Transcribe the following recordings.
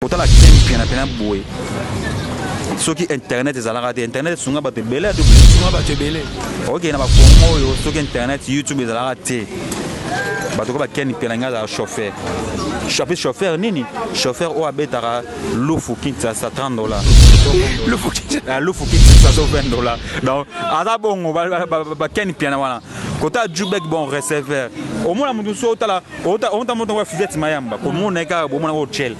kotala kempi na pena boye soki internet ezalaka te internet sunga bato ebele ok na bakongo oyo soki internet YouTube ezalaka te bato ko bakeni pena nga za chauffeur chauffeur nini chauffeur oyo abetaka lufu Kinshasa $30 lufu Kinshasa $20 donc aza bongo bakeni pena wana kota Jubek bon receveur omona mutu so otala onta moto wa Fizet Mayamba komona ka bomona ko chel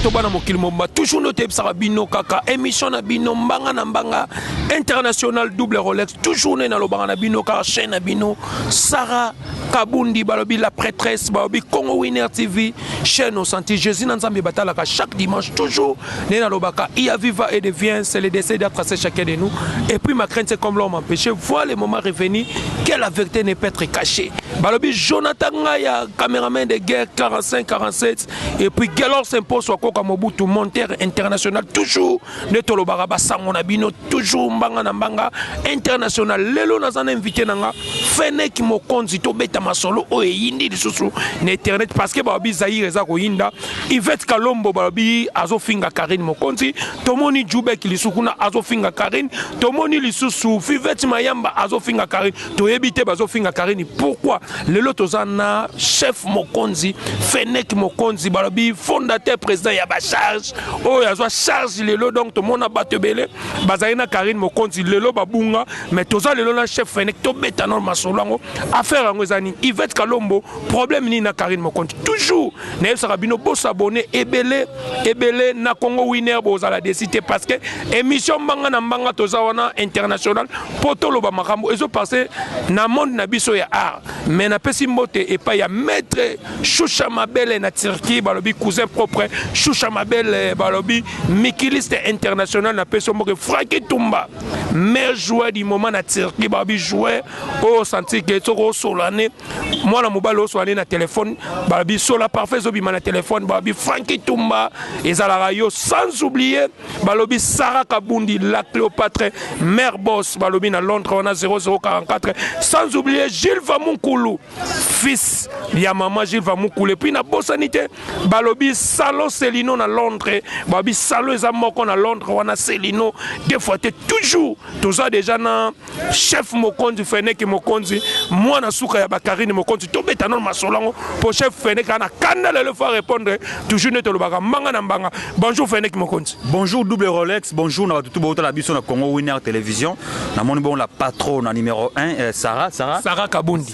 Tobana mokili momba toujours noté bino kaka émission na bino mbanga na mbanga international double Rolex toujours na lobanga na bino kaka chaîne na bino Sarah Kabundi balobi la prêtresse balobi Congo Winner TV chaîne au senti Jésus na Nzambe batalaka chaque dimanche toujours na lobaka ia viva et devient c'est le décès d'être tracé chacun de nous et puis ma crainte c'est comme l'homme empêché voir les moments revenus que la vérité ne peut être cachée balobi Jonathan Ngaya caméraman de guerre 45-47 et puis Gelor s'impose Koka Mobutu monteur international toujours netolo baraba sango na bino toujours mbanga na mbanga international lelo nazana invité nanga Fennek Mokonzi to beta masolo o yindi lisusu na internet parce que babi Zaire eza ko yinda Yvette Kalombo babi azofinga Karine Mokonzi tomoni Jubek lisusu na azofinga Karine tomoni lisusu Fivette Mayamba azofinga Karine to yebite bazofinga Karine pourquoi lelo tozana chef Mokonzi Fennek Mokonzi babi fondateur président ya ba charge oh ya zo charge lelo donc to mona batebele bazalina Karine Mokonzi lelo babunga mais toza lelo na chef Fennek to beta non masolango affaire ngo ezani Yvette Kalombo problème ni na Karine Mokonzi toujours na yebsaka bino bo s'abonner ebele na Congo Winner bozala décider parce que émission mbanga na mbanga toza wana international poto loba makambo ezo passer na monde na biso ya art mais na pesi mbote et pas ya maître Choucha Mabele na Turquie balobi cousin propre Choucha Mabele balobi mikiliste international na peso moko Frankie Tumba meilleur joueur du moment na Turquie balobi joueur au senti que soko solane moi na mobile au solane na téléphone balobi sola parfait zobima na téléphone balobi Frankie Tumba ezala yo sans oublier balobi Sarah Kabundi la Cléopâtre mère boss balobi na Londres on a 0044 sans oublier Gilles Vamunkulu fils ya maman Gilles Vamunkulu puis na bossanité balobi Salo Celino na Londres babi Salo eza moko na Londres wana Celino des fois toujours toza déjà na chef Mokonzi Fennek Mokonzi moi na suka ya Bakarine Mokonzi to beta non masolango pour chef Fennek na kanda le faire répondre toujours neto lobaka mbanga na mbanga bonjour Fennek Mokonzi bonjour double Rolex bonjour na tout bota la biso na Congo Winner télévision na moni bon la patronne na numéro 1 Sarah Kabundi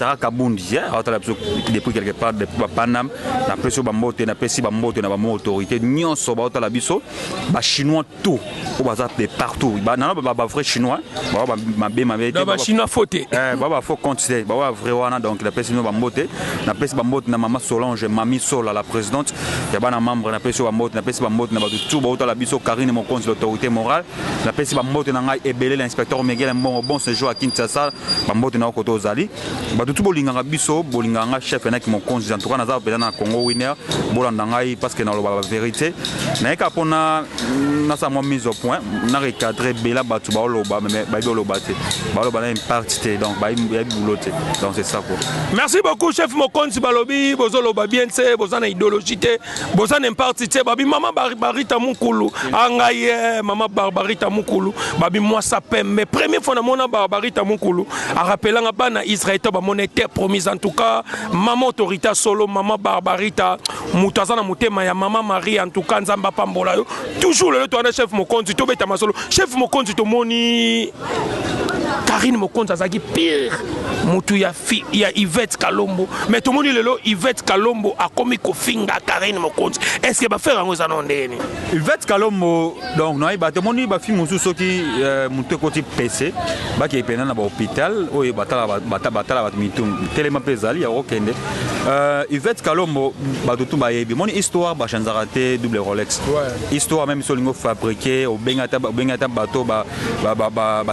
depuis quelque part de Panam na presso bambote na pesi bambote na ba autorité nyonso ba la biso ba chinois tout au bazar de partout ba na ba vrai chinois ba chinois fauté ba faut continuer ba vrai wana donc la pesi bambote na pesi bambote na mama Solange Mami Sola la présidente ya ba na membre na pesi bambote na pesi bambote na ba tout ba la biso Karine Mokonzi l'autorité morale na pesi bambote na ngai ebele l'inspecteur Miguel bon séjour à Kinshasa bambote na koto zali ba tout bolinganga biso bolinganga chef Fennek Mokonzi en tout cas na za na Congo Winner bolanda ngai parce que na la vérité na ka pona na sa mo mise au point na recadrer bela batu ba loba mais ba loba te ba loba na une partie donc ba bouloté donc c'est ça quoi. Merci beaucoup chef Mokonzi balobi bozo loba bien c'est bozana idéologie te bozana une partie te babi maman Barbarita Mukulu angaye maman Barbarita Mukulu babi moi ça paie mais première fois na mona Barbarita Mukulu a rappelanga bana Israël ba monétaire promise en tout cas maman autorité solo maman Barbarita mutazana mutema ya maman Marie en tout cas nzamba pambola yo toujours le tourner chef Mokonzi to beta masolo chef Mokonzi to moni Karine Mokonzi azaki pire mutu ya Yvette Kalombo mais tout le monde lelo Yvette Kalombo a komi kofinga Karine Mokonzi est-ce que ba faire ngo za ndeni Yvette Kalombo donc non ba te moni ba fi musu soki mutu koti PC ba ki pena na ba hôpital o batala ba mitum telema pezali ya okende Yvette Kalombo ba tout ba yebi moni histoire ba chanzarate double Rolex histoire même solingo fabriqué au bengata bato ba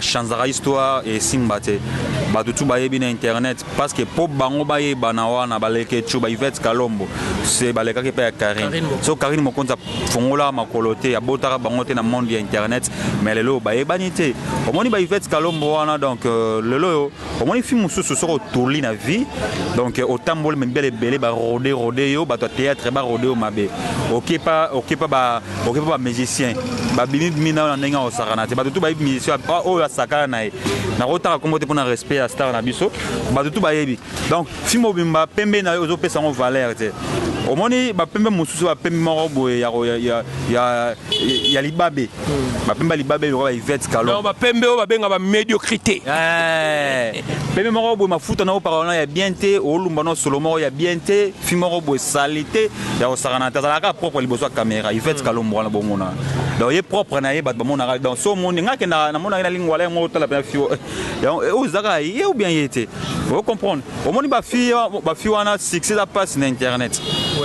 chanzara histoire et simbate ba tout ba yebi na internet parce que pour bango ba yeba na wana ba leke chuba Yvette Kalombo c'est ba leka ke pa Karine so Karine Mokonzi fongola makolote ya botara bango te na monde ya internet mais lelo ba yebani te omoni ba Yvette Kalombo wana donc lelo omoni film mususu soko toli na vie donc otambol même belle ba rodé yo ba théâtre ba rodé o mabe OK pas ba musicien ba bimi na ndenge o sakana te ba tout ba musicien o ya sakana na rotaka kombo te pona respect à star na biso ba tout ba yebi donc film obimba pembe na ozo pesa ngo valeur te omoni ba pembe mususu ba pembe moko boye ya libabe ba pembe libabe yo ba Yvette Kalombo non ba pembe o ba benga ba médiocrité pembe moko boye mafuta na o parona ya bien te o lumba no solomo ya bien te film moko boye salité ya o sakana ta la ka propre liboso caméra Yvette Kalombo na bomona donc ye propre na ye ba mona dans so moni ngake na mona ina lingwala ngo tala pa fio o zaka ye ou bien yete vous comprendre omoni ba fi wana succès da passe na internet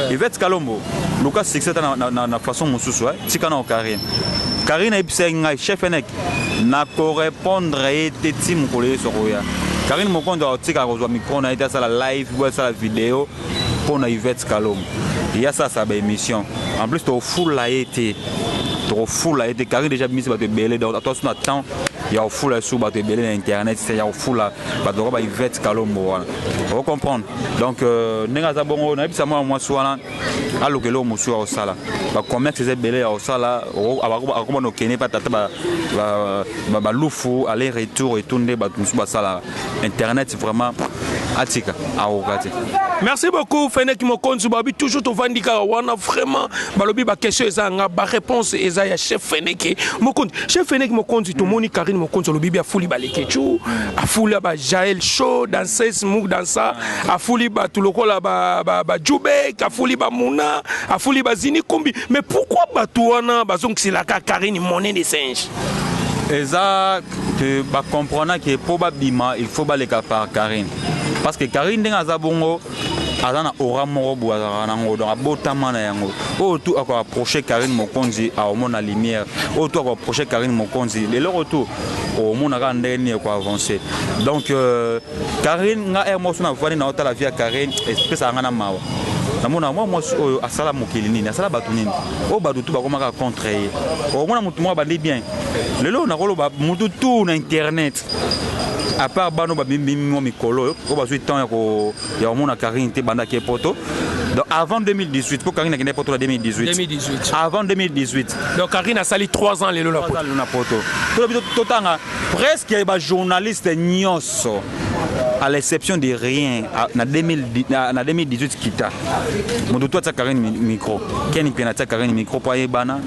Yvette Kalombo Lucas succès na façon mususu tika na Karine ipsenga chef enek na correspondre ete tim kolé soroya Karine Mokonzi tika ko micro na ita sala live ou sala vidéo pour na Yvette Kalombo il y a ça ba émission en plus to full la été trop full la été Karine déjà mis ba te belé donc attention à temps il y a full la sous ba te belé na internet c'est il y a full la ba to ba Yvette Kalombo vous comprendre donc nenga za bongo na bisa moi soana alokelo musu au sala ba commerce c'est belé au sala akoma no kene pa tata ba lufu aller retour et tourner ba musu ba sala internet vraiment atika aokati. Merci beaucoup Feneki Mokonzi babi toujours to vandika wana vraiment balobi ba question ezanga ba réponse eza ya chef Feneki Mokonzi chef Feneki Mokonzi to moni Karine Mokonzi lobi a fuli ba lekechu a fuli ba Jael show danseuse mou dansa a fuli ba tulokola ba Jube a fuli ba Muna a fuli ba Zini Kombi mais pourquoi ba wana bazongisila ka Karine monnaie de singe eza que ba comprendre que probablement il faut ba le par Karine parce que Karine ndenge azabongo azana aura moko boazara nango donc abotama na yango o tout ako approcher Karine Mokonzi a omona lumière o tout ako approcher Karine Mokonzi le retour o mona ka ndeni ko avancer donc Karine nga emotion na vani na ota la vie à Karine espèce anga na mawa namona moi asala mokili nini asala batu nini o batu tu bakomaka contre ye o mona mutu mo bandi bien lelo na kolo ba mutu tout na internet à part bano ba bimbi mikolo ko bazui temps ya omona Karine te banda ke poto donc avant 2018 pour Karine na poto 2018 avant 2018 donc Karine a sali 3 ans lelo la poto to tanga presque ba journaliste nyonso à l'exception de rien na 2018 kita moto to ta Karine micro keni pena ta Karine micro pa yebana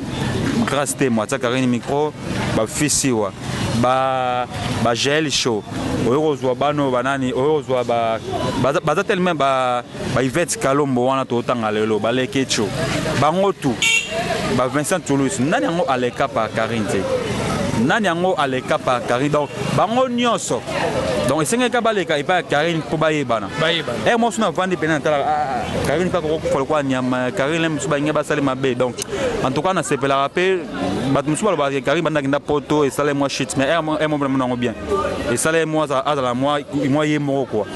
grâce te moi ta Karine micro ba fisiwa ba gel show oyozwa bano banani oyozwa ba tellement ba Yvette Kalombo wana to tanga lelo ba lekecho bango tout ba Vincent Toulouse nani yango aleka pa Karine te nani yango aleka pa Karine donc bango nyonso donc esenga ka baleka ipa Karine po bayebana moi suna vandi pena tala Karine pa ko kwa nyama Karine musu ba ngeba sale mabe donc en tout cas na sepela rappel bat musu ba Karine banda kinda poto et sale moi shit mais moi vraiment bien et sale moi azala moi yé moko quoi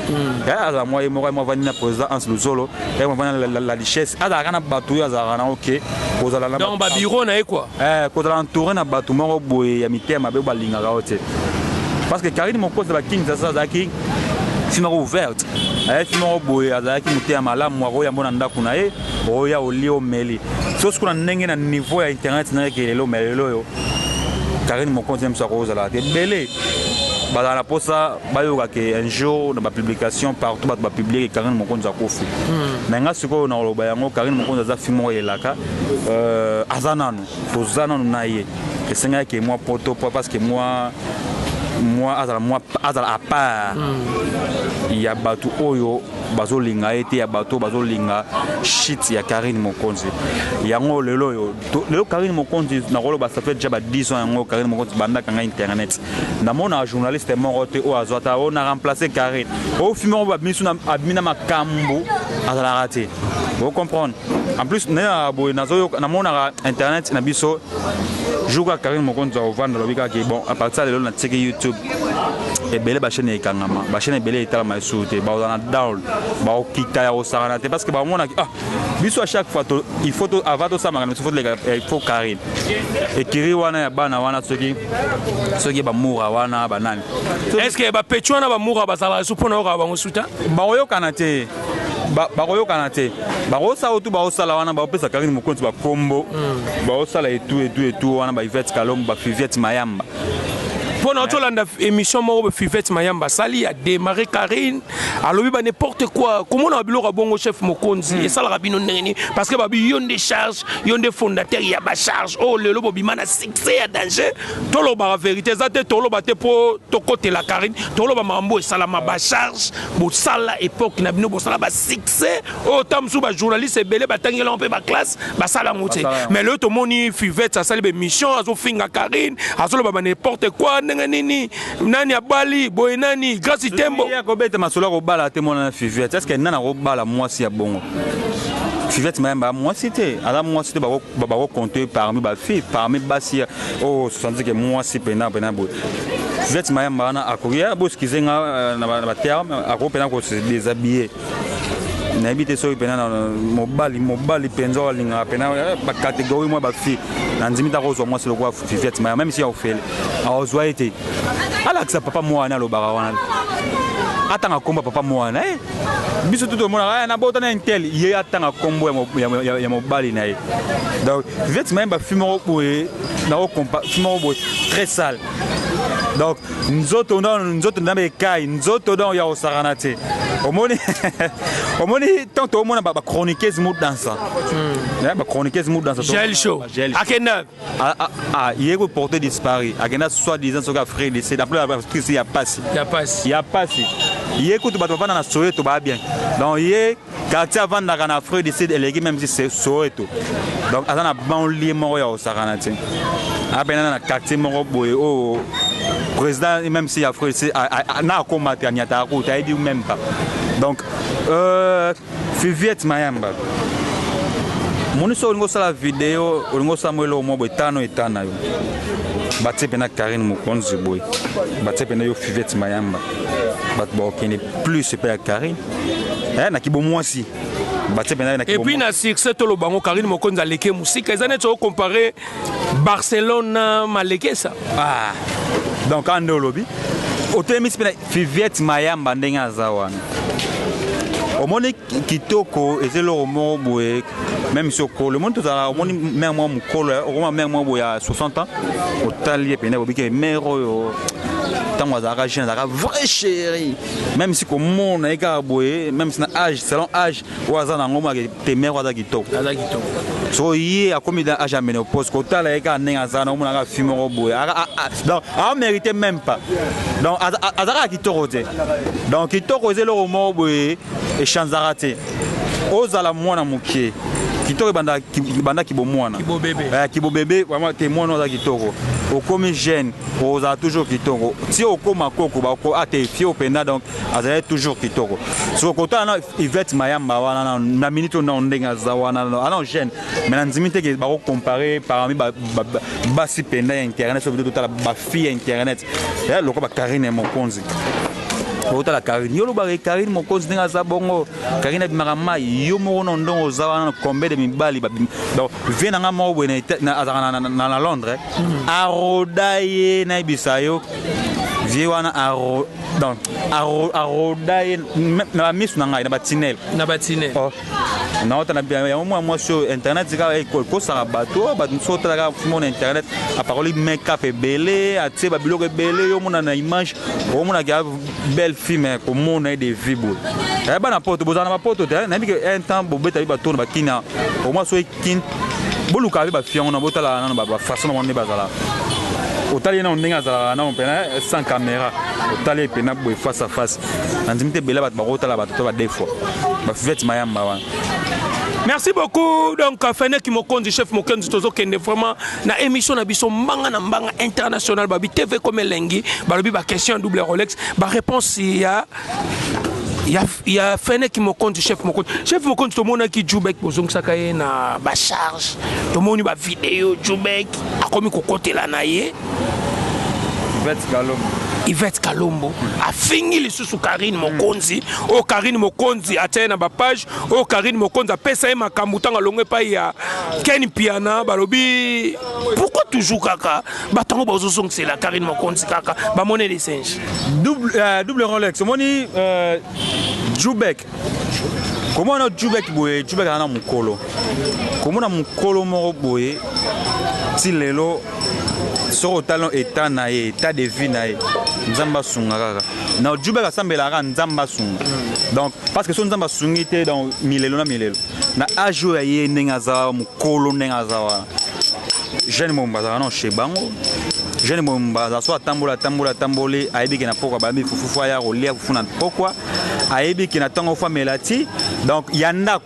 azala moi yé moko moi vandi na présidence Luzolo et moi vandi la richesse azala kana batu azala na OK kozala na donc ba bureau na quoi kozala entouré na batu moko boye ya mitema be balinga ka ote parce que Karine Mokonzi ba king ça zaki sima ouverte sima boye azaki mutea malamu mwako ya mbona ndaku na ye oya olio meli so ce qu'on a ndenge na niveau ya internet na ke lelo melelo yo Karine Mokonzi msa ko zala te belé bala la posa bayoka ke un jour na ba publication partout ba publier Karine Mokonzi akofu na nga siko na loba yango Karine Mokonzi za fimo yelaka azananu tozananu na ye esenga ke moi poto parce que moi moi à part il y a bateau oyo bazolinga été ya bateau bazolinga shit ya Karine Mokonzi yango lelo Karine Mokonzi na rolo ba ça fait déjà 10 ans yango Karine Mokonzi banda kanga internet na mona journaliste morote o azota on a remplacé Karine au film ba misu na abina makambo azala raté vous comprenez en plus na boy nazo na mona internet na biso jouka Karine Mokonzi au vendre lobika ki bon à partir de là na tiki YouTube et belé ba chaîne ekangama ba chaîne belé etala ma soute ba on a down ba okita ya osarana te parce que ba mona biso à chaque fois il faut avant tout ça il faut il faut Karine et kiri wana ya bana wana soki ba moura wana banani est-ce que ba petwana ba moura ba sala supona ka ba ngosuta ba oyokana te bakoyokana te bakosala otu bakosala wana bakopesa Karine Mokonzi bakombo bakosala etu wana ba Yvette Kalombo ba Fivette Mayamba Pendant que l'émission Fivette Mayamba Sali a démarré Karine, alors il n'importe quoi. Comment on a vu le bon chef Mokonzi et ça le rabino neni parce que babi yon des charges, yon des fondateurs il y a ba charge. Oh le lobo bimana succès à danger. Tolo ba vérité ça te tolo ba te pour to côté la Karine, tolo ba mambo et salama ba charge. Bo sala époque na bino bo sala ba succès. Oh tamsou ba journaliste belé ba tangela un peu ba classe, ba sala mouté. Mais le to moni Fivette ça sali be mission azo finga Karine, azo ba n'importe quoi. Nini nani abali boy nani grâce tembo ya ko beta masolo ko bala te mona Fivette est-ce que nana ko bala mwasi ya bongo Fivette Mayamba mwasi te ala mwasi te ba ko compter parmi ba fille parmi basi oh 70 que mwasi pena bo Fivette Mayamba na akoya bo skizenga na ba terme akopena ko se déshabiller na habité so pena na mobali penzo linga pena ba catégorie moi ba fille na ndimita ko zo moi c'est le quoi Fivette Mayamba même si on fait a ozwa été ala que ça papa moi na lo barawana atanga komba papa moi na biso tout le monde na bota na intel ye atanga kombo ya mobali na ye donc Fivette Mayamba fimo boye na o compa fimo boye très sale donc nous autres dans les cas nous autres dans ya osaranate omoni tant au monde ba chroniquer ce mot dans ça ba chroniquer ce mot dans ça gel show akena il est porté disparu akena soi-disant ce qu'a frère laissé d'après la il y a pas il écoute ba papa na Soweto ba bien donc il est quartier avant na frère laissé délégué même si c'est Soweto donc azana banlieue mo ya osaranate abena na quartier mo boye o président même si a frère c'est na combattre anyata ko ta dit même pas donc Fivette Mayamba moniso ngo sala vidéo ngo Samuel mo boy tano etana yo batse pena Karine Mokonzi boy batse pena yo Fivette Mayamba bat bo kene plus pas Karine na kibo mwasi batse pena na kibo et puis na succès to lo bango Karine Mokonzi aleke musique ezane to comparer Barcelone maleke ça donc ande lobby otemis pena Fivette Mayamba ndenga zawana omoni kitoko ezelo mo boye même si le monde tout ça omoni même moi mukolo o même moi boya 60 ans otali pena bobike mero tant azaka jeune azaka vrai chéri même si comme mon na eka boye même si na âge selon âge oazana ngoma te mero azaki kitoko so yé a commis d'âge à ménopause ko tala eka nenga zana omona ka film boye donc a mérité même pas donc azaka kitoko te donc kitoko ezelo mo boye et chanzarate ozala mwana mukie kitoko banda kibomwana kibo bébé vraiment témoin oza kitoko okomi jeune oza toujours kitoko si okoma koko ba ko ate fio penda donc azala toujours kitoko so kota na Yvette Mayamba wana na minute na ndenga za wana non jeune mais na ndimite ke ba ko comparer parmi ba si penda internet so vidéo totala ba fille internet ya loko ba Karine Mokonzi Ota la Karine, yo lo bare Karine Mokonzi ndenga za bongo Karine bimarama yo mo ndongo za wana kombe de mibali donc vient nga mo bwe na Londres arodaye na bisayo vie wana donc arodaye na misu na ngai na batinel oh na ota na bien moi sur internet zika ko sara bato ba so tala mon internet a parole make up belé a tse ba biloko belé yo mona na image o mona ga belle film ko mona des vibo e ba na poto bozana ba poto te na bi que un temps bo beta ba tourna ba kina o moi so kin boluka ba fion na botala na ba façon mo ne bazala otali na ndenge azala na pena sans caméra otali pena boy face à face ndimite bela bat bakotala bato ba deux fois ba fête mayamba wana. Merci beaucoup. Donc, Fene qui me chef Mokonzi Tozo qui est vraiment na émission na biso mbanga na mbanga international babi TV comme lengi babi ba question double Rolex ba réponse il y a Fene qui me chef Mokonzi to mona ki Jubek bozong sakaye na ba charge to moni ba vidéo Jubek akomi ko kotela na ye Yvette Kalombo a fini les sous Karine Mokonzi o Karine Mokonzi a tena ba page o Karine Mokonzi a pesa ma kamutanga longue pa ya Ken Piana balobi pourquoi toujours kaka batango bazo song c'est la Karine Mokonzi kaka ba monnaie des singes double Rolex moni Jubek comment on a Jubek boye Jubek ana mukolo comment na mukolo moko boye ti lelo sur le talent état na état de vie na nzamba sunga kaka na Jubek asambela ka nzamba sunga donc parce que son nzamba sungi te dans milelo na ajo ya ye nenga za mukolo nenga za jeune mombaza na chez bango jeune mombaza so tambole ayebi ke na pokwa ba mi fufu ya rolia fufuna pokwa ayebi ke na tango fa melati donc yanda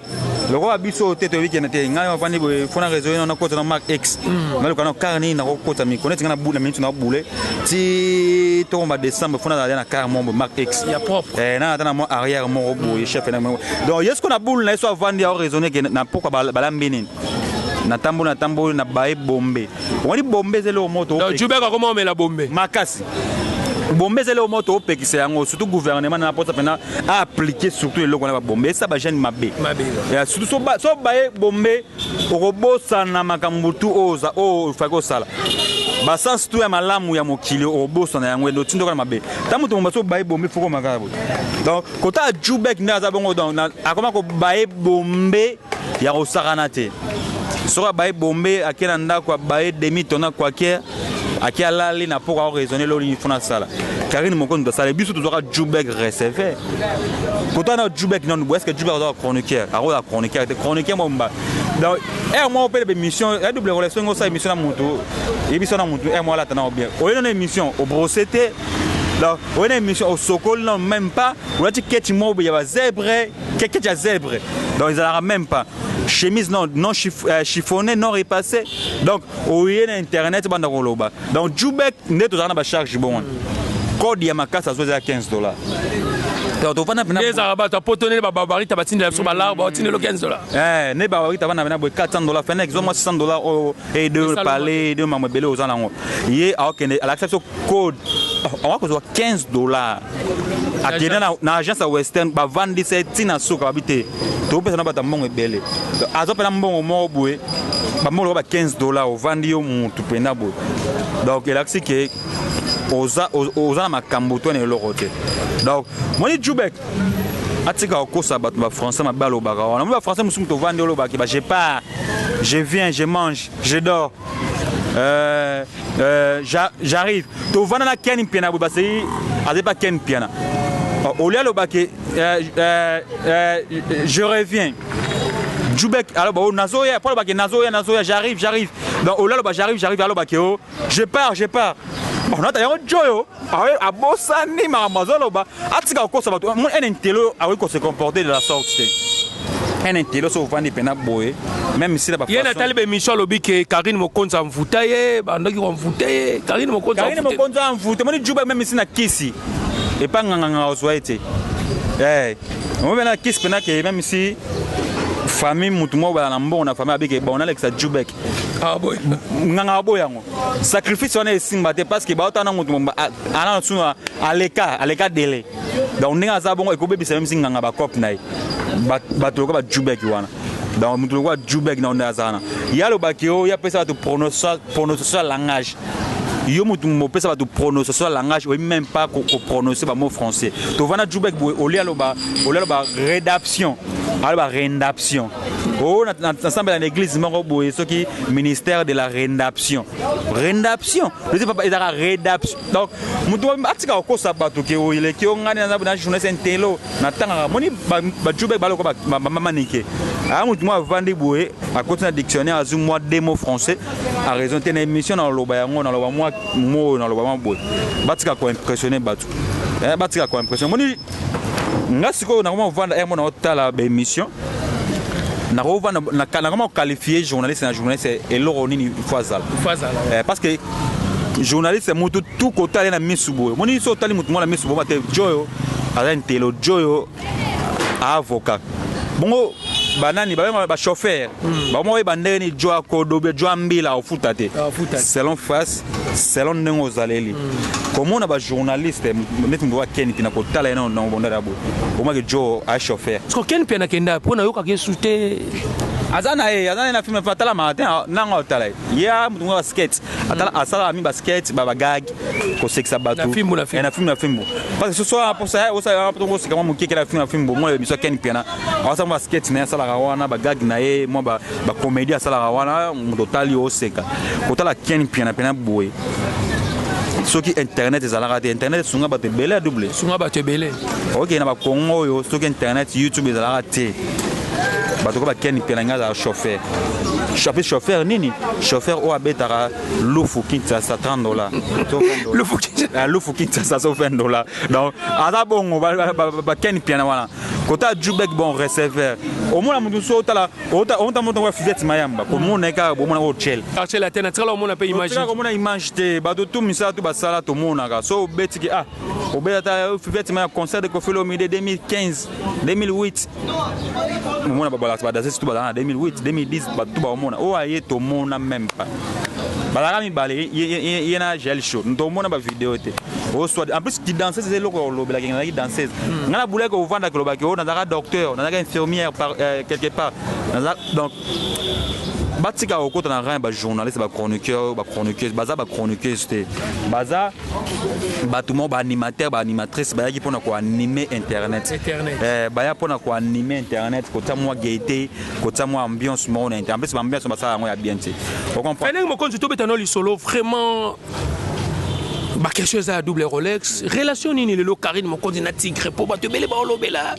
le roi biso tete wi kenate ngai fani bo fona réseau na kota na mark x mais kana karni na kota mi connaître na boule minute na boule ti to ma décembre fona na car mon mark x ya propre na na mo arrière mon boy chef na donc est-ce qu'on a boule na so vandi a raisonner que na pourquoi balambini na tambo na bae bombe on dit bombe zelo moto donc Jubek comment on met la bombe makasi bombe zelo moto opekisa yango surtout gouvernement na porte pena a appliquer surtout les locaux na bombe ça ba jeune mabe et surtout so bae bombe okobosa na makambutu oza o fako sala ba sans tout ya malamu ya mokili obosa na yango ndo tindo kana mabe tamuto mba so bae bombe foko makabo donc kota Jubek na za bongo donc akoma ko bae bombe ya osakana te sora bae bombe akena ndako bae demi tona kwa ke akia lali na pour raisonner l'oli fona sala Karine Mokonzi da sala biso toujours Jubek recevé pourtant na Jubek non est-ce que Jubek doit chroniqueur a chroniqueur momba donc moi on peut des missions double relation ngo sa émission na moto émission na moto moi là tana bien on une émission au brossété donc on une émission au sokol non même pas on a dit que mo il y a zèbre quelque chose zèbre donc ils en même pas chemise non chiffonnée non repassée donc au internet banda koloba donc Jubek neto za na ba charge bon code ya makasa zo za $15 donc to fana les arabes ta potonner ba babari ta batine sur ba l'arbre batine le $15 ne babari ta bana $400 fana exemple $600 et de parler de mama belé aux alango yé a okende à l'acception code on va ko $15 akena na agence western ba vandi setina suka babite to pesa na bata mbongo ebele azo pena mbongo mo boye ba mbongo ba $15 o vandi yo mutu pena boye donc il a que oza makambo to ne lorote donc moni Jubek atika okosa bato ba français mabalo baka wana ba français musumu to vandi lo baki ba je pars je viens je mange je dors j'arrive to vana na ken piana bo basi ade pas ken piana au lieu le baké je reviens Jubek alors bah nazoya pour le baké nazoya j'arrive donc au lieu le j'arrive alors baké je pars bon on a d'ailleurs joyo a bossa ni ma mazolo ba atika ko ça va un intello a ko se comporter de la sorte un intello so vandi pena boye même si la ba yena talbe mission lobi ke Karine Mokonzi amvutaye bandaki ko mvutaye Karine Mokonzi amvutaye moni Jubek même si na kisi et pas nganga oswaite on va na kisi pena ke même si famille mutumo ba na mbongo na famille abike ba on Alexa Jubek ah boy nganga boyango sacrifice on est simba te parce que ba otana mutumo ana suna aleka délai donc ninga za bongo ekobebisa même si nganga ba cop nai ba to ko ba Jubek wana donc mutumo ko Jubek na on azana ya lo bakio ya pesa to prononcer langage yo mutumo pesa ba to prononcer langage ou même pas ko prononcer ba mot français to vana Jubek au lieu ba rédaction alors rédaction oh ensemble dans l'église moko boye ce qui ministère de la rédaction je sais pas il y a rédaction donc mutu atika ko sabato ke o ile ki ngani na journée sentelo na tanga moni ba Jubek ba loko ba manike Ah mutu moi vandi boye à côté d'un dictionnaire azou moi des mots français a raison une émission dans le bayango dans le moi mot dans le bayango boye batika ko impressionner batu batika ko impressionner moni ngasiko na comment vendre un mot na tala ba émission na ko vendre na comment qualifier journaliste et l'oronini fazal parce que journaliste c'est mutu tout côté aller na misubo moni so tali mutu moi na misubo mate joyo ala ntelo joyo avocat bongo banani ba chauffeur ba moi bandeni joa ko dobe joa mbila ofutate selon face selon nengo zaleli comment on a ba journaliste net mbo ken pina ko tala na bonda rabo o ma ke jo a chauffeur ko ken pena kenda pona yoka ke sute azana na film fatala matin nanga tala ya mtu wa skate atala asala mi basket baba gag ko sexa batu na film parce que ce soit pour ça osa pour c'est comment mukeke la film moi mi so ken pena asa ba skate na sala rawana ba gag na ye moi ba comédie sala rawana totali oseka ko tala ken pena boy soki internet ezalaka te internet sunga bato ebele double sunga bato ebele ok na ba Congo oyo soki internet YouTube ezalaka te bato ko bakeni pelanga za chauffeur chauffeur nini chauffeur o abetara lufu kintsasa $30 lufu kintsasa $20 donc ada bongo bakeni piana wana kota jubek bon receveur au moins mutu so tala on moto wa fizet mayamba ko mona ka bo mona o chel achela tena tsala mona pe image ko mona image te bato tout misa tout basala to mona ka so betiki o beta fizet mayamba concert de Koffi Olomide 2015 2008 mona baba la danser tout en 2008 2010 tout ba mona o aye to mona même pas balaka mi balé yena gel show ndo mona ba vidéo te o soit en plus qui danser c'est loko lobela qui danser ngala boule ko vanda ko lobaki o na docteur na infirmière par quelque part donc batika okota na rien ba journaliste ba chroniqueur ba chroniqueuse baza ba chroniqueuse te baza batumo ba animateur ba animatrice ba yaki pona ko animer internet ba ya pona ko animer internet ko ta moi gaieté ko ta moi ambiance mo na internet en plus ambiance ba ça ya bien te on comprend ene mo konzi to betano li solo vraiment ba question za double Rolex relation nini le Karine mo konzi na tigre po ba te bele ba olobela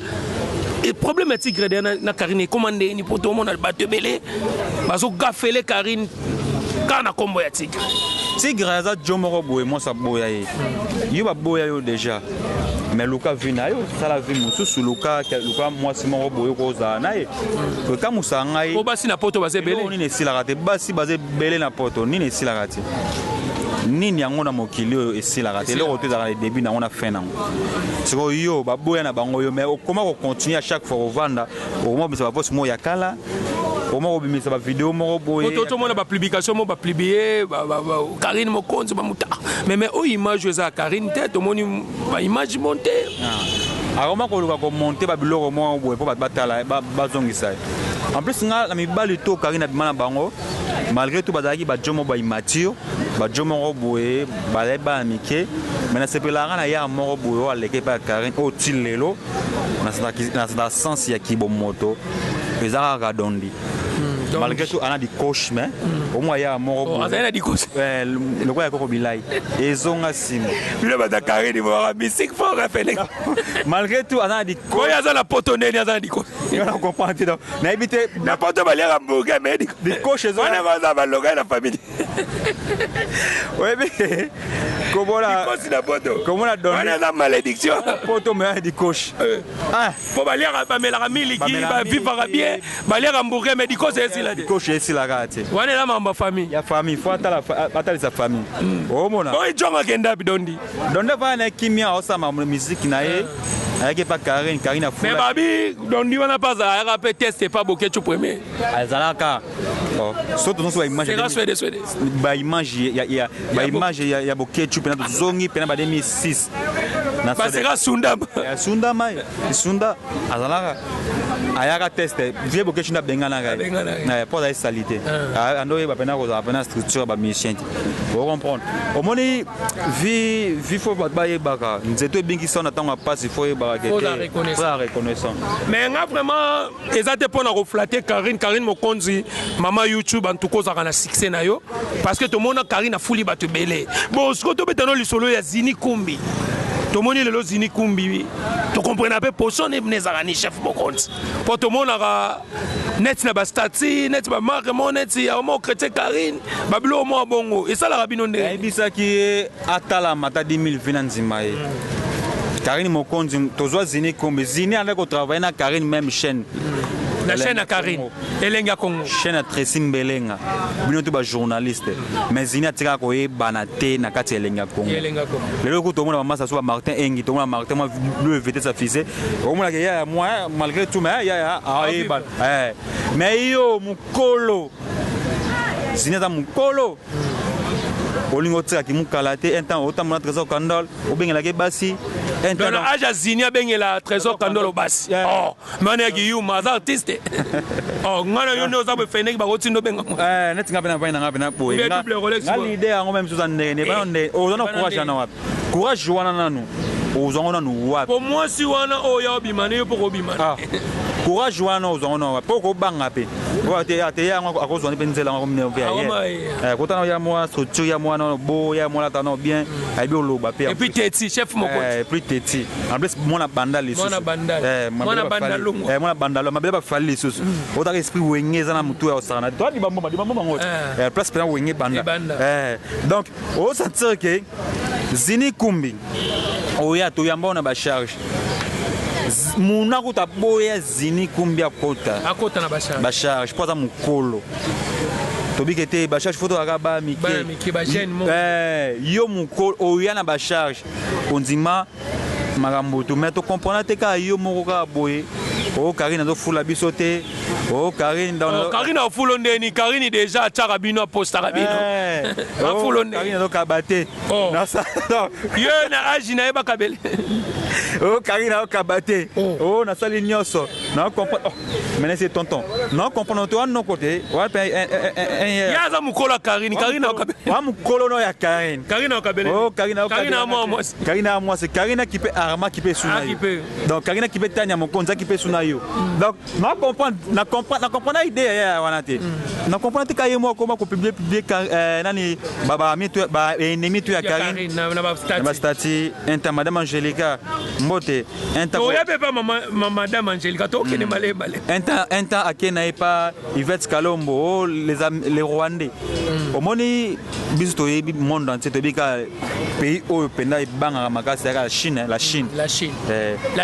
et problématique na Karine commandé ni pour tout le monde ba te bele bazo gafele Karine kana kombo ya tigre za jomoro boye mo sa boya ye yo ba boya yo déjà mais luka vina yo sala vi mususu luka moi si mo boye ko za na ye ko kamusa ngai o basi na poto baze bele ni ne silakate basi baze bele na poto ni ne silakate nini yango na mokili oyo esilaka te eloko te ezalaka na début nango na fin nango siko yo baboya na bango yo mais okoma kocontinue à chaque fois kovanda okoma kobimisa bavosi moko ya kala okoma kobimisa bavideo moko boye tomona bapublication moko bapiblie Karine Mokonzi bamuta mais oyo image eza ya Karine te tomoni baimage monte akoma koluka komonte babiloko moko boye mpo bato batala bazongisa ye en plus nga na mibali to Karine abima na bango malgré tout bazalaki bajomo baimature bajomo boye bazali bana mike mais nasepelaka na ya moko boye oyo aleki epai ya Karine oyo ti lelo na sens ya kibomoto eza kaka dondi malgré tout ana di coach mais au moins ya moko boye azali na di coach lokola ya koko bilai ezonga nsima bino bata Karine moka musique fort afele malgré tout ana di coach oyo aza na poto ndeni aza na di coach on comprend te donc nayebi te na poto baliaka mboka mais di coach ezona baza baloga na famille oyebi komona coach na poto komona donne wana na malédiction poto mais di coach po baliaka bamelaka miliki bavivaka bien baliaka mboka mais di coach di coach esilaka te wana na mamba famille ya famille faut atalisa famille omona oyo jonga kenda bidondi donde va na kimia osama musique na ye ayaki pa Karine a fula mais babi dondi wana pas ayaka pe test pas boke tu premier azalaka surtout non image ba image ya boke tu pena zongi pena ba 2006 na pasera sunda azalaka ayaka test vie boke tu na bengana na pour la salité ando ba pena ko za pena structure ba mission vous comprendre au moni vie faut ba yebaka nzeto bingi sona tanga passe faut la reconnaissance mais nga vraiment ezate pour na reflater Karine Mokonzi mama YouTube en tout cas ça na succès na yo parce que tout le monde Karine a fouli batu belé bon ce que to betano lisolo ya Zini Kumbi to moni lelo Zini Kumbi to comprendre peu poson ne nezara ni chef Mokonzi pour tout le monde net na bastati net ba maremo net ya mo chrétien Karine babilo mo bongo et ça la rabino ndé ebisa ki atala mata 2020 nzima ye Karine Mokonzi tozwa Zini Kumbi Zini avec au travail na Karine même chaîne la chaîne à Karine Elenga Congo chaîne à Tracy Mbelenga bino to ba journaliste mais Zini atika ko e banate na kati Elenga Congo le loko to mona mama ça Martin Engi to mona Martin moi le vete sa fise o mona ya moi malgré tout mais ya mais yo mukolo Zini za mukolo olingo tsaka ki mukalate un temps autant mon trésor Kandol o bengela ke basi un temps aja Zini bengela trésor Kandol o basi oh mane gi you ma artiste oh ngana yo no za be fene ba otindo benga net ngabe na vaina ngabe na boy ngali idea ngo même sous ne ba ne o zona courage na wapi courage wana nanu o zona nanu wapi pour moi si wana o ya bimane yo pour bimane courage wana o zona wapi poko banga pe ate ya ngo akozona pe nzela ngo mne via kotana ya moi structure ya moi no bo ya moi la bien aibi oloba pe et puis teti chef moko et puis teti en plus mona bandal les mona bandal mona bandal mabele ba fali les sous otaka esprit wengeza na mutu ya osana to di bambo ngo place pe na wenge banda donc o sentir que Zini Kumbi oya to yamba na ba charge muna kuta boya Zini Kumbi akota na ba charge poza mukolo tobike te ba charge photo akaba mike ba jeune mo yo mukolo oya na ba charge ondima makambo to mais to comprendre te ka yo moko ka boye o Karine do fula biso te o Karine dans Karine a fulo ndeni Karine déjà tchaka bino posta rabino a fulo ndeni Karine do kabate na ça yo na aji na eba kabele o Karine o kabate o na sali nyoso na comprendre mais c'est tonton non comprendre to non côté wa pe ya za mukolo Karine o kabele wa mukolo no ya Karine o kabele o Karine o kabele Karine a moi c'est Karine qui peut arma qui peut suna donc Karine qui peut tanya mokonza qui peut suna yo donc na comprendre idée ya wanate na comprendre te kaye mo comment ko publier nani baba mi to ba ennemi to ya Karine na ba stati inter madame Angelica mbote inter to ya pepa madame Angelica to kene malé inter akena epa Yvette Kalombo les Rwandais au moni biso to yebi monde entier to bika pays o penda ibanga makasi ya la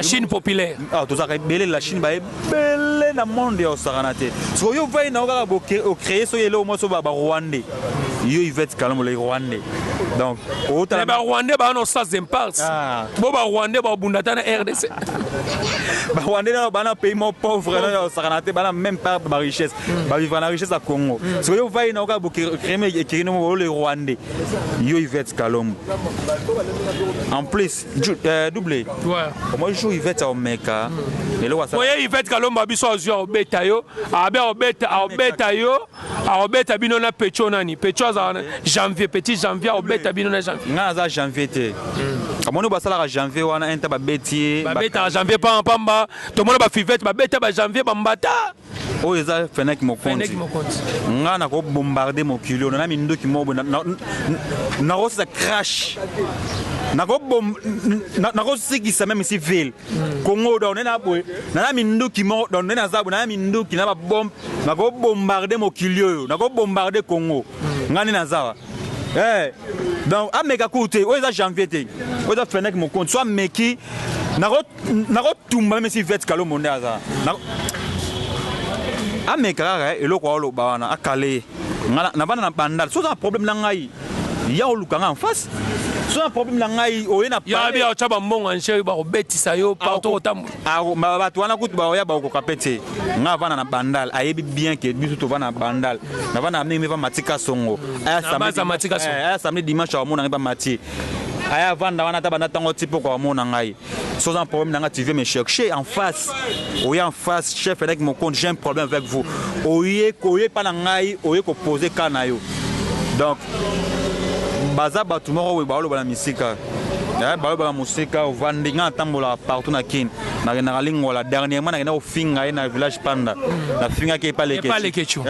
Chine populaire to za belé la Chine ba belé na monde ya osaranate so yo vai na oka bo créer so yelo mo so ba Rwandais yo Yvette Kalombo les Rwandais donc autant ba Rwandais ba no sas impulse bo ba Rwandais ba bundata na RDC ba Rwandais ba na pays mo pauvre na osaranate ba na même pas ba richesse ba vivre na richesse à Congo so yo vai na oka bo créer no les Rwandais yo Yvette Kalombo en plus doublé moi je joue Yvette au Meka et le wasa oye Yvette Kalombo biso azwa obeta yo obeta bino na pecho nani pecho za janvier petit janvier obeta bino na janvier nga za janvier te kamoni basala janvier wana enta ba beti janvier pamba to mona ba fivette ba beta ba janvier ba mbata o eza Feneki Mokonzi nga na ko bombarder mokilo na mindo ki mobo na rosa crash na ko sikisa même ici ville Congo don na boy na mindo ki mo don na zabu na mindo ki na ba bombe na ko bombarder mokilo na ko bombarder Congo ngani na zawa donc ameka koute o eza janvier te o eza Feneki Mokonzi so ameki na ko tumba même ici Yvette Kalombo ndaza ameka eloko olo bawana akale na bana na bandal so un problème na ngai ya oluka en face so un problème na ngai oyena ya bia chaba mbongo nche ba obetisa yo partout otambu bato wana kutu ba oya ba ko kapete nga bana na bandal ayebi bien que biso to bana bandal na bana amené va matika songo aya samedi dimanche au mona ba mati aya vanda wana tabana tango tipo ko mona ngai sans un problème nanga tu viens me chercher en face oya en face chef avec mon compte j'ai un problème avec vous oye pas na ngai oye ko poser kana yo donc baza batu moko we ba lo bana misika ya ba lo bana musika vandinga tambola partout na kin na lingola dernièrement na au finga na village panda na finga ke pas les kechu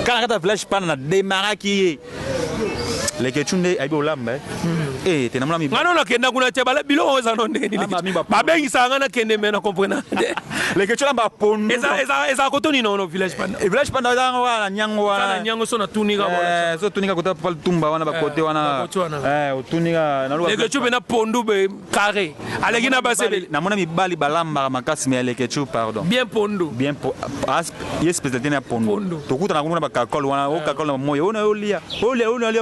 quand na village panda na démarrer qui les ketchup ne aibo lambe eh te namla mi ngano na kenda kuna te bala bilo oza no ndeni ba bengi sanga na kende mena comprendre les ketchup lamba pondu eza kotoni no village panda village panda wana nyango so na tunika bona so tunika kota pal tumba wana ba kote wana tunika na les ketchup na pondu be carré aleki na basebe na mona mibali balamba makasi mais les ketchup pardon bien pondu bien yes spécialité na pondu tokuta na kuna ba kakol wana o kakol na moyo ona olia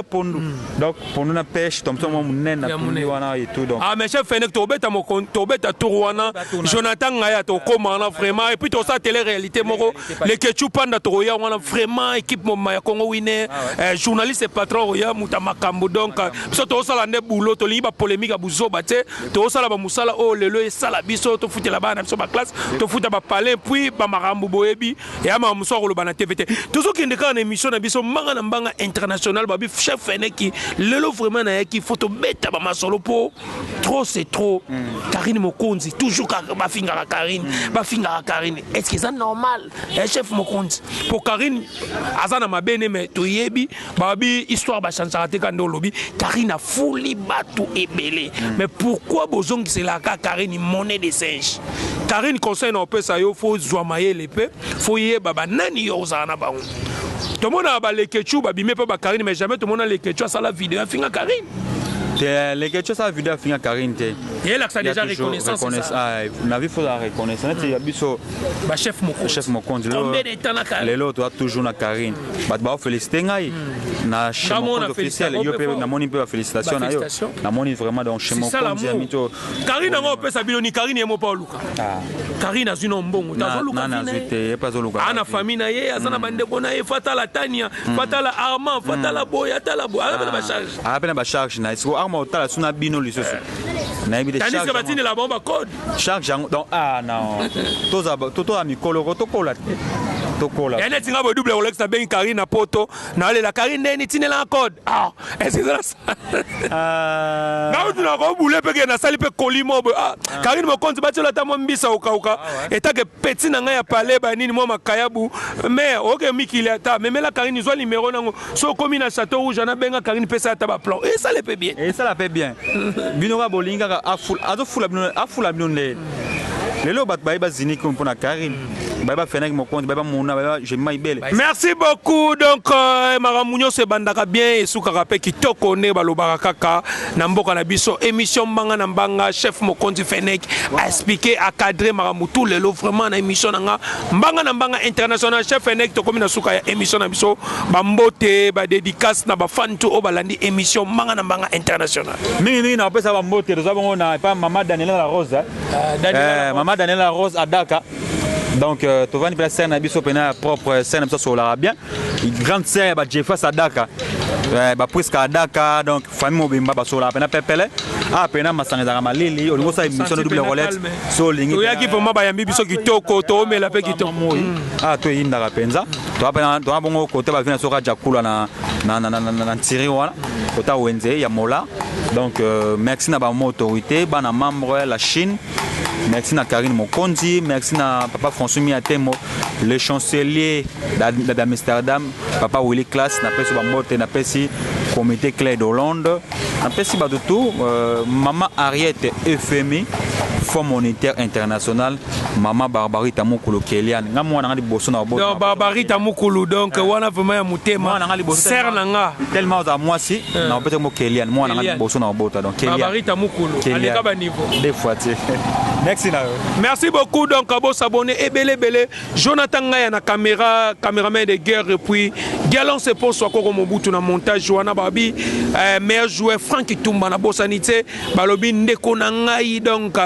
pondu donc pondu na pêche tom tom munena pondu wana et tout donc mais chef Fenech tobeta tourwana Jonathan ngaya to komana vraiment et puis to ça télé réalité moko les ketchup panda to ya wana vraiment équipe mo ya Congo winner journaliste et patron ya muta makambo donc so to sala nde boulot to liba polémique a buzoba te to sala ba musala o lelo e sala biso to futela bana biso ba classe to futa ba parler puis ba makambo boyebi ya ma muso ko bana TVT toujours kende ka na émission na biso manga na mbanga international ba bi chef Fenech lelo vraiment na yaki photo beta ba masolo po trop c'est trop Karine Mokonzi toujours ba finga Karine est-ce que c'est normal chef Mokonzi pour Karine azana mabene mais to yebi ba bi histoire ba chansara te kando lobi Karine a fouli batu ebele mais pourquoi bozongi c'est la Karine monnaie de singe Karine conseil na opesa yo faut zoamaye l'épée faut yeba ba nani yo zana ba tout le monde a les ketchup babimé pas Karine mais jamais tout le monde a les ketchup ça la vidéo finga Karine les ketchup ça vidéo finga Karine te et là ça déjà reconnaissance na vie faut la reconnaissance il y a biso ba chef Mokonzi combien de temps na Karine lelo to toujours na Karine ba féliciter ngai na chez mon officiel yo pe na moni pe félicitations na yo na moni vraiment donc chez Mokonzi amito Karine ngo pesa bino ni Karine yemo pa luka Karine azino mbongo tazo luka na zite pas luka ana famille na ye azana bande kona ye fatala Tania fatala Armand fatala Boya tala Boya ala ba charge na isko arma otala suna bino lisoso na ibide charge tandis que batini la bomba code charge donc non toto a mikolo to kola tokola ene tinga bo double Rolex na ben Karine na poto na le la Karine ndeni tinela code est-ce que ça na utu na ko bule peke na sali pe kolimo Karine Mokonzi batela ta mbisa ukauka etake petit na nga ya pale ba nini mo makayabu mais oke mikili ata mais la Karine zo numéro nango so komi na Château Rouge na benga Karine pesa ta ba plan et ça le fait bien binoka bolinga afula bino le lelo bat ba zinik mpona Karine Fenech Mokonzi mona j'aime belle. Merci beaucoup donc Maramunyo se bandaka bien et soukaka pe kitoko ne balobaka kaka na mboka na biso émission mbanga na mbanga chef Mokonzi Fenech a expliqué a cadrer Maramutu lelo vraiment na émission nga mbanga na mbanga international chef Fenech to komi na souka ya émission na biso ba mbote ba dédicace na ba fan to o balandi émission mbanga na mbanga international. Mingi na pesa ba mbote to zabongo na pa Maman Daniela La Rose Maman Daniela Rose à Dakar. Donc, tu vas nous faire une propre scène sur l'Arabien. Une grande scène, Jeffa Sadaka. Presque à Dakar, donc, famille Mobimba, sur la peine pepele. Ah, peine Massanga Malili, au niveau de l'émission de double Rolex. Sur l'Ingé. Il y a qui pour moi, Bayambi, qui toko, mais la paix qui toko. Ah, tu es in la penza. Tu as bon côté, va venir sur Rajakula, na Tiriwana. Kota Wenze, Yamola. Donc, merci à mon autorité, à membre la Chine. Merci à Karine Mokonzi, merci à Papa François Miatemo, le chancelier d'Amsterdam, Papa Willy Klaas, n'a pas si comité Claire d'Hollande, n'a pas si tout, Maman Ariette FMI, Fonds monétaire international, Maman Barbarita Mukulu Kélian, donc Barbarita Mukulu, donc wana vraiment mutema, Sernanga, tellement à moi si, n'a pas de Kélian, moi on a bossé dans Bota, donc Barbarita Mukulu, à niveau. Des fois, merci beaucoup donc à s'abonner et belé Jonathan Ngaya na caméraman de guerre et puis Galant se pose soit comme Mobutu na montage Joana Babi meilleur joueur Franck Tumba na bosanité balobi ndeko na ngai donc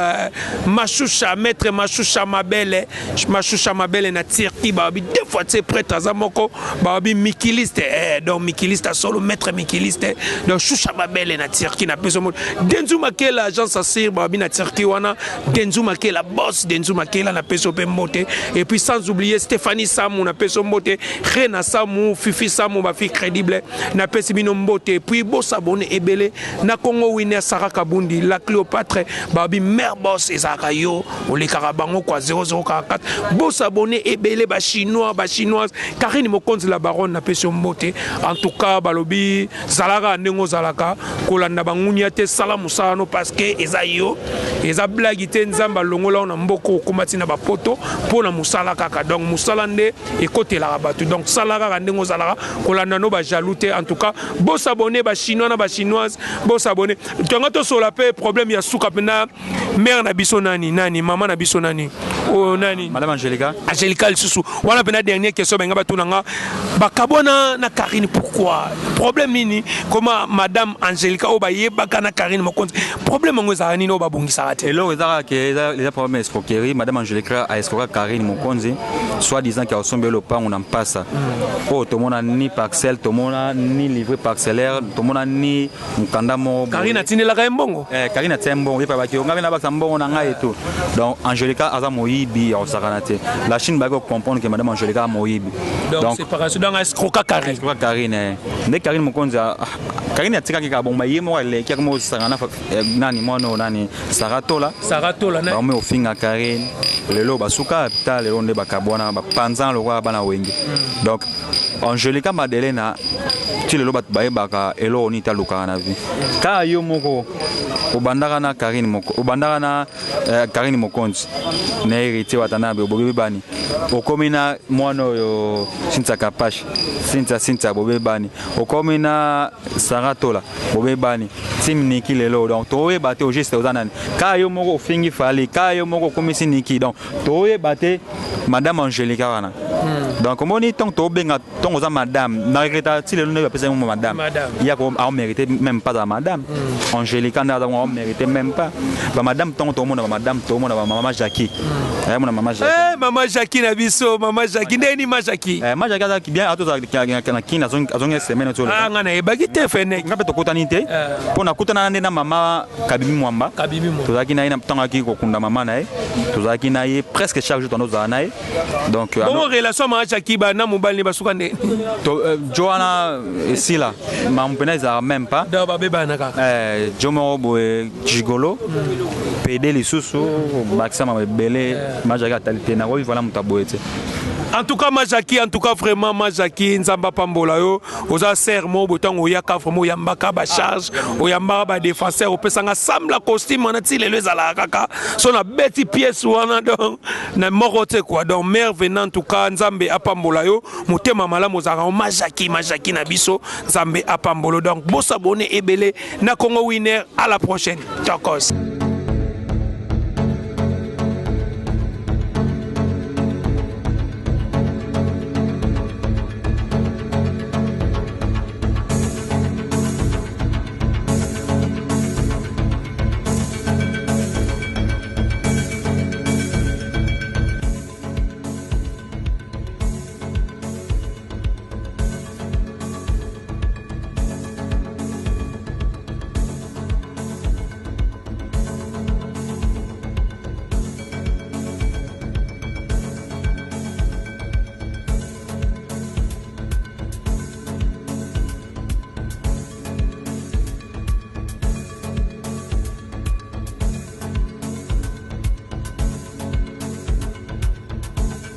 Machoucha maître Machoucha Mabele na tirki babi deux fois c'est prêtre azamoko babi mikiliste donc mikiliste solo maître mikiliste donc Choucha Mabele na tirki na peso Denzu Makela agence assir babi na tirki wana Denzu Makela boss Denzu Makela na peso pe moté et puis sans oublier Stéphanie Samou na peso moté Rena Samou Fifi Samou ba fi crédible na peso bino mboté puis bo s'abonner ebele na Congo winner Sarah Kabundi la Cléopâtre babi mère boss boss ezaka yo olekaka bango kwa 0044 boss abonné ebele ba chinois ba chinoise Karine Mokonzi la baronne na pesio mbote en tout cas balobi zalaka ndengo zalaka kolanda bangunya te sala musano parce que eza yo eza blague te nzamba longola na mboko komati na bapoto pona musala kaka donc musala nde ekotela batu donc sala kaka ndengo zalaka kolanda no ba jaloux te en tout cas boss abonné ba chinois na ba chinoise boss abonné tonga to sola pe problème ya suka pena mère na biso nani maman na biso nani oh nani madame Angélica lisusu wana pena dernière question benga batunanga bakabona na Karine pourquoi problème nini comment madame Angélica o ba yebaka na Karine Mokonzi problème ngo za nini o ba bongisa te elo ezaka ke les problèmes escroquerie madame Angélica a escroqué Karine Mokonzi soit disant qu'il a sombe le pan on en passe oh tout monde ni parcelle tout monde ni livret parcellaire tout monde ni mukanda mo Karine atinela ka mbongo Karine atembo yepa baki onga bena baksa mbongo na ngai et tout donc Angélica aza moyibi au sakanate la Chine ba comprendre que madame Angélica moyibi donc séparation dans escroquer Karine ne Karine Mokonzi Karine atika ka bomba yemo ile kia mo sangana nani mono nani Saratola na ba me ofinga Karine lelo basuka ta lelo nde bakabwana ba panzan lo kwa bana wengi donc Angélica Madelena ti lelo bat bayebaka elo ni taluka na vie ka yo moko obandaka na Karine Mokonzi na héritier watanabe bobe bani okomina mwana yo Cynthia Kapashi Cynthia bobe bani okomina Saratola bobe bani tim Niki lelo donc toye bate au geste ozanani ka yo moko fingi fali ka yo moko komisi Niki donc toye bate madame Angélica wana donc moni tant to benga tant oza madame na regreta ti lelo ne pesa mo madame ya ko a mérité même pas à madame Angélica na a mérité même pas ba madame tant to mona madame to mona maman Jackie mona maman Jackie maman Jackie na biso maman Jackie ndeni ma Jackie maman Jackie qui bien ato za kina azonga semaine to ngana e bagi te fene ngape to kotani te pona kutana na mama Kabibi Mwamba to za kina ina tanga ki ko kunda mama na to za kina ye presque chaque jour to za na donc bon relation ma Jackie ba na mobali basuka nde to Joanna Sila ma mpena za même pas da ba beba na ka Jomo boy Gigolo PD lisusu maximum belé majaka talité na oui voilà mutaboete en tout cas Majaki en tout cas vraiment Majaki nzamba pambola yo oza serment botan oyaka vraiment yambaka ba charge oyambaka ba défenseur opesanga sambla costume na tile le zala kaka so na beti pièce wana donc na morote quoi donc mère venant en tout cas nzambe apambola yo motema malamu zaka Majaki na biso nzambe apambolo donc bo s'abonner ebele na Congo Winner à la prochaine. Tchakos.